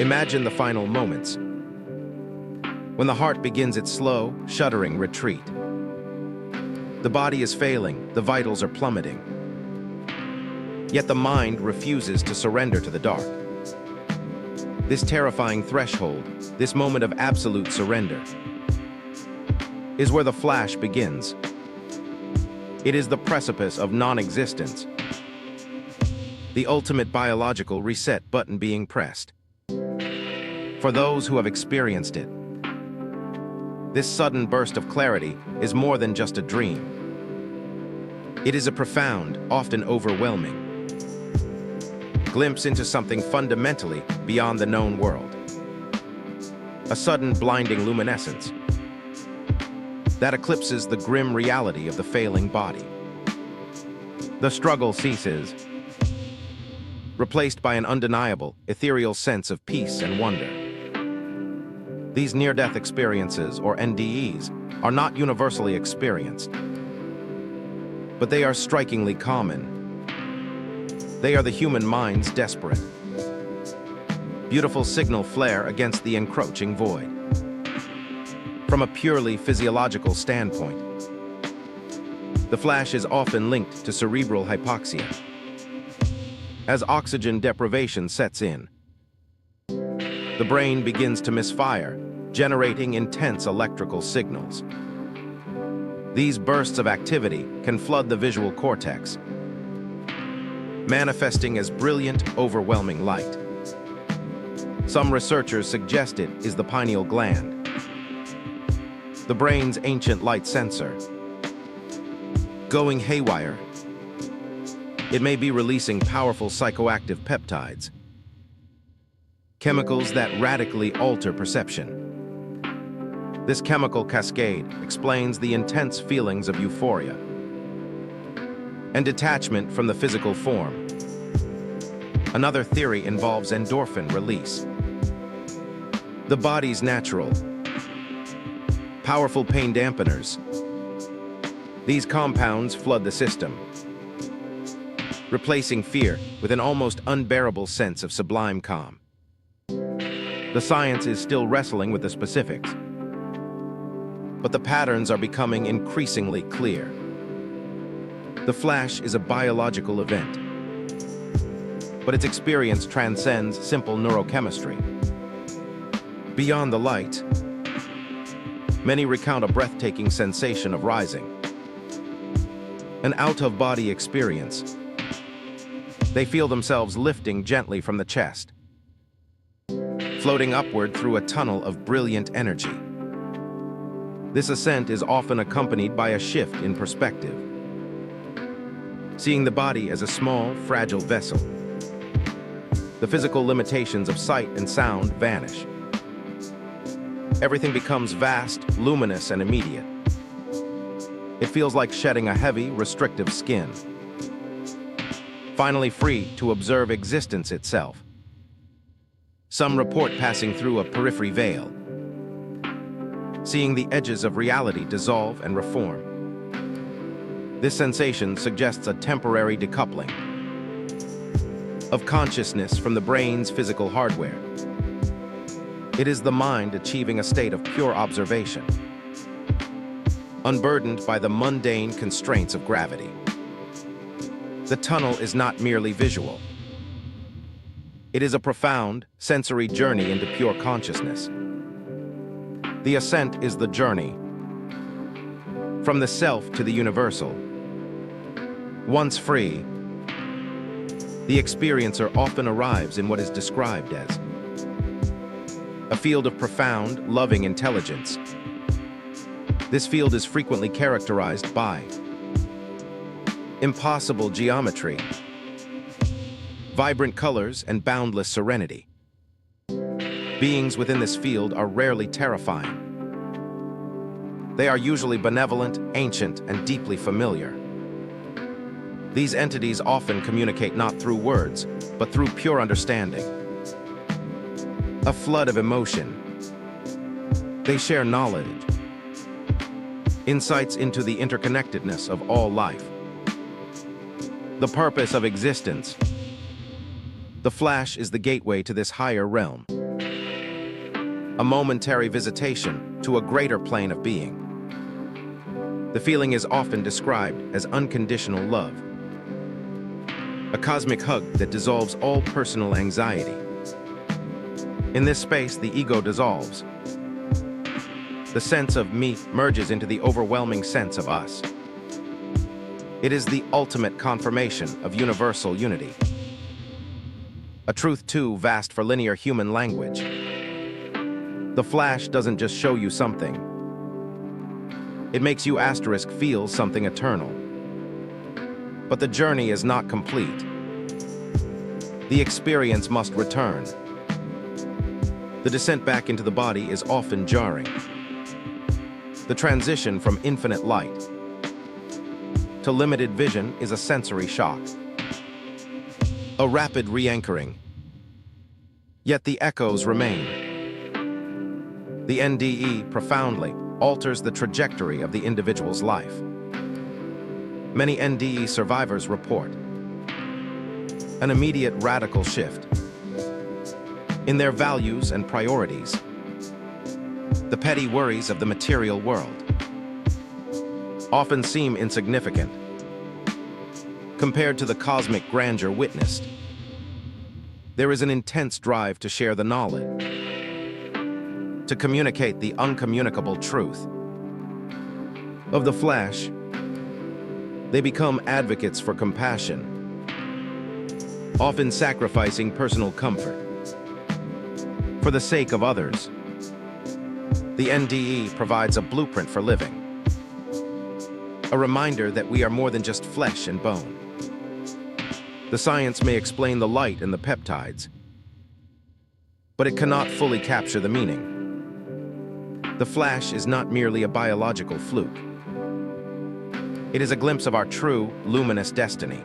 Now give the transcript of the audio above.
Imagine the final moments, when the heart begins its slow, shuddering retreat. The body is failing, the vitals are plummeting. Yet the mind refuses to surrender to the dark. This terrifying threshold, this moment of absolute surrender, is where the flash begins. It is the precipice of non-existence, the ultimate biological reset button being pressed. For those who have experienced it, this sudden burst of clarity is more than just a dream. It is a profound, often overwhelming, glimpse into something fundamentally beyond the known world. A sudden blinding luminescence that eclipses the grim reality of the failing body. The struggle ceases, replaced by an undeniable, ethereal sense of peace and wonder. These near-death experiences, or NDEs, are not universally experienced, but they are strikingly common. They are the human mind's desperate, beautiful signal flare against the encroaching void. From a purely physiological standpoint, the flash is often linked to cerebral hypoxia. As oxygen deprivation sets in, the brain begins to misfire, generating intense electrical signals. These bursts of activity can flood the visual cortex, manifesting as brilliant, overwhelming light. Some researchers suggest it is the pineal gland, the brain's ancient light sensor, going haywire. It may be releasing powerful psychoactive peptides, chemicals that radically alter perception. This chemical cascade explains the intense feelings of euphoria and detachment from the physical form. Another theory involves endorphin release, the body's natural, powerful pain dampeners. These compounds flood the system, replacing fear with an almost unbearable sense of sublime calm. The science is still wrestling with the specifics, but the patterns are becoming increasingly clear. The flash is a biological event, but its experience transcends simple neurochemistry. Beyond the light, many recount a breathtaking sensation of rising, an out-of-body experience. They feel themselves lifting gently from the chest, floating upward through a tunnel of brilliant energy. This ascent is often accompanied by a shift in perspective, seeing the body as a small, fragile vessel. The physical limitations of sight and sound vanish. Everything becomes vast, luminous, and immediate. It feels like shedding a heavy, restrictive skin, finally free to observe existence itself. Some report passing through a periphery veil, seeing the edges of reality dissolve and reform. This sensation suggests a temporary decoupling of consciousness from the brain's physical hardware. It is the mind achieving a state of pure observation, unburdened by the mundane constraints of gravity. The tunnel is not merely visual. It is a profound, sensory journey into pure consciousness. The ascent is the journey from the self to the universal. Once free, the experiencer often arrives in what is described as a field of profound, loving intelligence. This field is frequently characterized by impossible geometry, vibrant colors, and boundless serenity. Beings within this field are rarely terrifying. They are usually benevolent, ancient, and deeply familiar. These entities often communicate not through words, but through pure understanding. A flood of emotion. They share knowledge, insights into the interconnectedness of all life, the purpose of existence. The flash is the gateway to this higher realm. a momentary visitation to a greater plane of being. The feeling is often described as unconditional love, a cosmic hug that dissolves all personal anxiety. In this space, the ego dissolves. The sense of me merges into the overwhelming sense of us. It is the ultimate confirmation of universal unity. A truth too vast for linear human language. The flash doesn't just show you something. It makes you feel something eternal. But the journey is not complete. The experience must return. The descent back into the body is often jarring. The transition from infinite light to limited vision is a sensory shock. A rapid re-anchoring. Yet the echoes remain. The NDE profoundly alters the trajectory of the individual's life. Many NDE survivors report an immediate radical shift in their values and priorities. The petty worries of the material world often seem insignificant compared to the cosmic grandeur witnessed. There is an intense drive to share the knowledge, to communicate the uncommunicable truth of the flash. They become advocates for compassion, often sacrificing personal comfort for the sake of others. The NDE provides a blueprint for living, a reminder that we are more than just flesh and bone. The science may explain the light and the peptides, but it cannot fully capture the meaning. The flash is not merely a biological fluke. It is a glimpse of our true, luminous destiny.